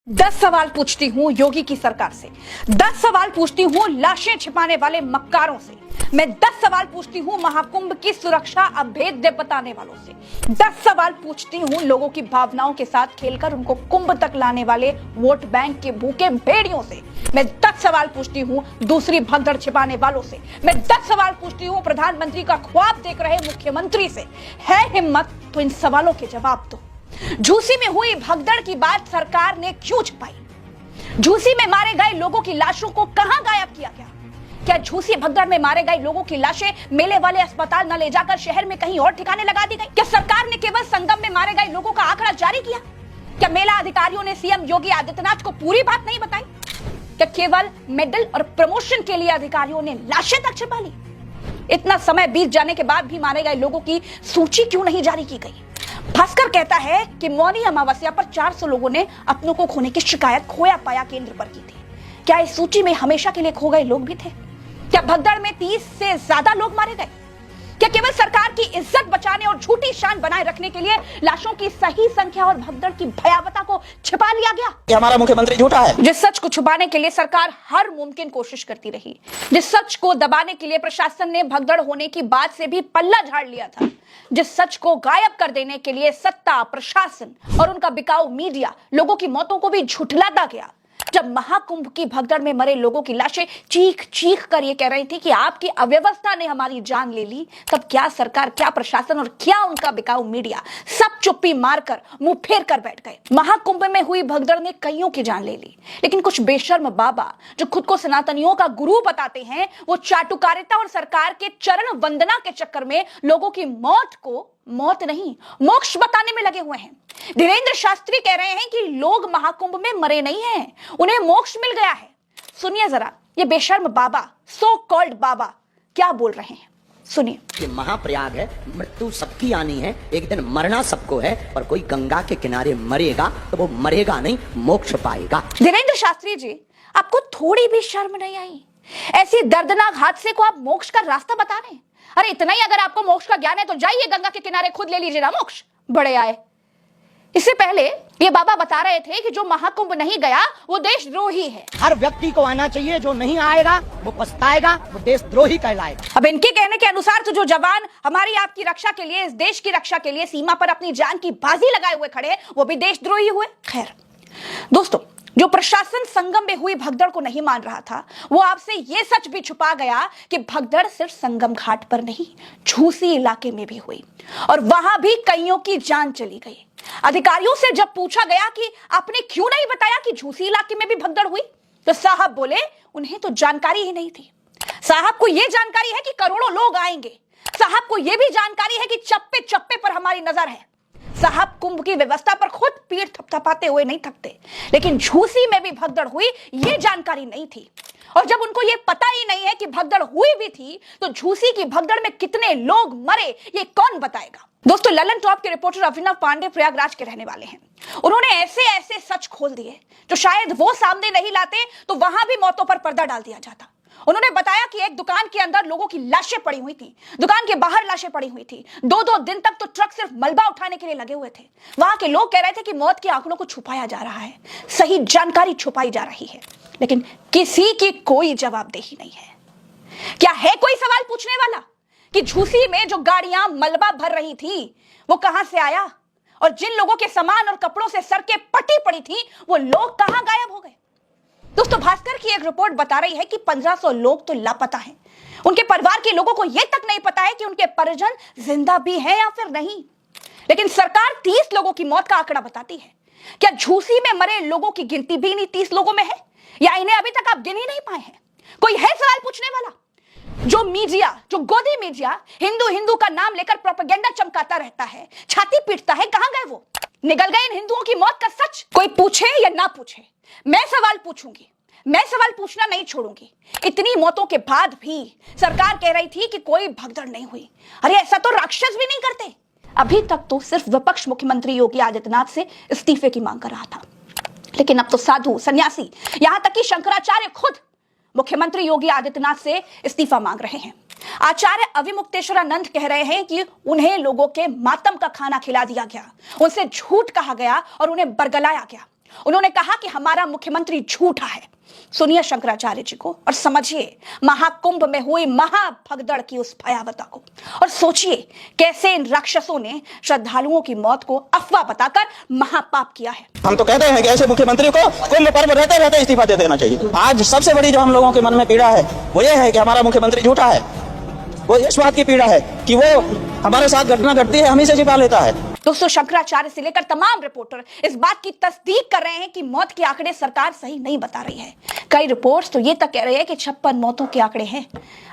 10 सवाल पूछती हूँ योगी की सरकार से। 10 सवाल पूछती हूँ लाशें छिपाने वाले मक्कारों से। मैं 10 सवाल पूछती हूँ महाकुंभ की सुरक्षा अभेद्य बताने वालों से। 10 सवाल पूछती हूँ लोगों की भावनाओं के साथ खेलकर उनको कुंभ तक लाने वाले वोट बैंक के भूखे भेड़ियों से। मैं 10 सवाल पूछती हूँ दूसरी भगदड़ छिपाने वालों से। मैं 10 सवाल पूछती हूँ प्रधानमंत्री का ख्वाब देख रहे मुख्यमंत्री से। है हिम्मत तो इन सवालों के जवाब दो। झूसी में हुई भगदड़ की बात सरकार ने क्यों छुपाई? झूसी में मारे गए लोगों की लाशों को कहां गायब किया गया? क्या झूसी भगदड़ में मारे गए लोगों की लाशें मेले वाले अस्पताल न ले जाकर शहर में कहीं और ठिकाने लगा दी गई? क्या सरकार ने केवल संगम में मारे गए लोगों का आंकड़ा जारी किया? क्या मेला अधिकारियों ने सीएम योगी आदित्यनाथ को पूरी बात नहीं बताई? क्या केवल मेडल और प्रमोशन के लिए अधिकारियों ने लाशें तक छिपा ली? इतना समय बीत जाने के बाद भी मारे गए लोगों की सूची क्यों नहीं जारी की गई? भास्कर कहता है कि मौनी अमावस्या पर 400 लोगों ने अपनों को खोने की शिकायत खोया पाया केंद्र पर की थी। क्या इस सूची में हमेशा के लिए खो गए लोग भी थे? क्या भगदड़ में 30 से ज्यादा लोग मारे गए? क्या केवल सरकार की इज्जत बचाने और झूठी शान बनाए रखने के लिए लाशों की सही संख्या और भगदड़ की भयावता को छिपा लिया गया? कि हमारा मुख्यमंत्री झूठा है। जिस सच को छुपाने के लिए सरकार हर मुमकिन कोशिश करती रही, जिस सच को दबाने के लिए प्रशासन ने भगदड़ होने की बात से भी पल्ला झाड़ लिया था, जिस सच को गायब कर देने के लिए सत्ता, प्रशासन और उनका बिकाऊ मीडिया लोगों की मौतों को भी झुठलाता गया। जब महाकुंभ की भगदड़ में मरे लोगों की लाशें चीख चीख कर ये कह रही थी कि आपकी अव्यवस्था ने हमारी जान ले ली, तब क्या सरकार, क्या प्रशासन और क्या उनका बिकाऊ मीडिया सब चुप्पी मारकर मुंह फेर कर बैठ गए। महाकुंभ में हुई भगदड़ ने कईयों की जान ले ली, लेकिन कुछ बेशर्म बाबा जो खुद को सनातनियों का गुरु बताते हैं, वो चाटुकारिता और सरकार के चरण वंदना के चक्कर में लोगों की मौत को मौत नहीं, मोक्ष बताने में लगे हुए हैं। धीरेन्द्र शास्त्री कह रहे हैं कि लोग महाकुंभ में मरे नहीं हैं, उन्हें मोक्ष मिल गया है। सुनिए जरा ये बेशर्म बाबा, सो कॉल्ड बाबा क्या बोल रहे हैं, सुनिए। कि महाप्रयाग है, मृत्यु सबकी आनी है, एक दिन मरना सबको है, और कोई गंगा के किनारे मरेगा तो वो मरेगा नहीं, मोक्ष पाएगा। धीरेन्द्र शास्त्री जी, आपको थोड़ी भी शर्म नहीं आई? ऐसी दर्दनाक हादसे को आप मोक्ष का रास्ता बता रहे हैं? अरे इतना ही अगर आपको मोक्ष का ज्ञान है तो जाइए गंगा के किनारे खुद ले लीजिए ना मोक्ष, बड़े आए। इससे पहले ये बाबा बता रहे थे कि जो महाकुंभ नहीं गया वो देशद्रोही है। हर व्यक्ति को आना चाहिए, जो नहीं आएगा वो पछताएगा, वो देशद्रोही कहलाएगा। अब इनके कहने के अनुसार तो जो जवान हमारी आपकी रक्षा के लिए, इस देश की रक्षा के लिए सीमा पर अपनी जान की बाजी लगाए हुए खड़े, वो भी देशद्रोही हुए। खैर दोस्तों, जो प्रशासन संगम में हुई भगदड़ को नहीं मान रहा था, वो आपसे ये सच भी छुपा गया कि भगदड़ सिर्फ संगम घाट पर नहीं, झूसी इलाके में भी हुई और वहां भी कईयों की जान चली गई। अधिकारियों से जब पूछा गया कि आपने क्यों नहीं बताया कि झूसी इलाके में भी भगदड़ हुई, तो साहब बोले उन्हें तो जानकारी ही नहीं थी। साहब को यह जानकारी है कि करोड़ों लोग आएंगे, साहब को यह भी जानकारी है कि चप्पे चप्पे पर हमारी नजर है। साहब कुंभ की व्यवस्था पर खुद पीठ थपथपाते हुए नहीं थकते, लेकिन झूसी में भी भगदड़ हुई ये जानकारी नहीं थी। और जब उनको ये पता ही नहीं है कि भगदड़ हुई भी थी, तो झूसी की भगदड़ में कितने लोग मरे ये कौन बताएगा? दोस्तों, ललन टॉप के रिपोर्टर अभिनव पांडे प्रयागराज के रहने वाले हैं। उन्होंने ऐसे ऐसे सच खोल दिए जो शायद वो सामने नहीं लाते तो वहां भी मौतों पर पर्दा डाल दिया जाता। उन्होंने बताया कि एक दुकान के अंदर लोगों की लाशें पड़ी हुई थी, दुकान के बाहर लाशें पड़ी हुई थी। 2-2 दिन तक तो ट्रक सिर्फ मलबा उठाने के लिए लगे हुए थे। वहां के लोग कह रहे थे कि मौत के आंकड़ों को छुपाया जा रहा है, सही जानकारी छुपाई जा रही है, लेकिन किसी की कोई जवाबदेही नहीं है। क्या है कोई सवाल पूछने वाला कि झूसी में जो गाड़ियां मलबा भर रही थी वो कहां से आया, और जिन लोगों के सामान और कपड़ों से सड़कें पटी पड़ी थी वो लोग कहां गायब हो गए? दोस्तों, भास्कर की एक रिपोर्ट बता रही है कि 1500 लोग तो लापता हैं। उनके परिवार के लोगों को यह तक नहीं पता है कि उनके परिजन जिंदा भी हैं या फिर नहीं। लेकिन सरकार 30 लोगों की मौत का आंकड़ा बताती है। क्या झूसी में मरे लोगों की गिनती भी इन्हीं 30 लोगों में है, या इन्हें अभी तक आप गिन ही नहीं पाए हैं? कोई है सवाल पूछने वाला? जो मीडिया, जो गोदी मीडिया हिंदू हिंदू का नाम लेकर प्रोपेगेंडा चमकाता रहता है, छाती पीटता है, कहां गए वो? निकल गए इन हिंदुओं की मौत का सच? कोई पूछे या ना पूछे, मैं सवाल पूछूंगी, मैं सवाल पूछना नहीं छोड़ूंगी। इतनी मौतों के बाद भी सरकार कह रही थी कि कोई भगदड़ नहीं हुई। अरे ऐसा तो राक्षस भी नहीं करते। अभी तक तो सिर्फ विपक्ष मुख्यमंत्री योगी आदित्यनाथ से इस्तीफे की मांग कर रहा था, लेकिन अब तो साधु, सन्यासी, यहां तक कि शंकराचार्य खुद मुख्यमंत्री योगी आदित्यनाथ से इस्तीफा मांग रहे हैं। आचार्य अविमुक्तेश्वरानंद कह रहे हैं कि उन्हें लोगों के मातम का खाना खिला दिया गया, उनसे झूठ कहा गया और उन्हें बरगलाया गया। उन्होंने कहा कि हमारा मुख्यमंत्री झूठा है। सुनिए शंकराचार्य जी को और समझिए महाकुंभ में हुई महाभगदड़ की उस भयावता को, और सोचिए कैसे इन राक्षसों ने श्रद्धालुओं की मौत को अफवाह बताकर महापाप किया है। हम तो कहते हैं कि ऐसे मुख्यमंत्री को कुंभ पर्व रहते रहते इस्तीफा दे देना चाहिए। आज सबसे बड़ी जो हम लोगों के मन में पीड़ा है वो ये है कि हमारा मुख्यमंत्री झूठा है। वो इस बात की पीड़ा है कि वो हमारे साथ घटना घटती है, हम ही से छिपा लेता है। दोस्तों, शंकराचार्य से लेकर तमाम रिपोर्टर इस बात की तस्दीक कर रहे हैं कि मौत के आंकड़े सरकार सही नहीं बता रही है। कई रिपोर्ट्स तो ये तक कह रहे हैं कि 56 मौतों के आंकड़े हैं।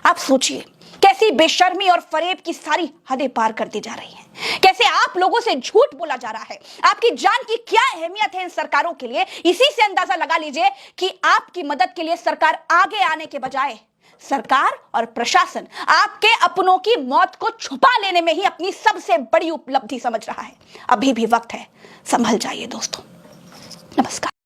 आप सोचिए कैसी बेशर्मी और फरेब की सारी हदें पार करती जा रही हैं। कैसे आप लोगों से झूठ बोला जा रहा है। आपकी जान की क्या अहमियत है इन सरकारों के लिए, इसी से अंदाजा लगा लीजिए कि आपकी मदद के लिए सरकार आगे आने के बजाय सरकार और प्रशासन आपके अपनों की मौत को छुपा लेने में ही अपनी सबसे बड़ी उपलब्धि समझ रहा है। अभी भी वक्त है, संभल जाइए दोस्तों। नमस्कार।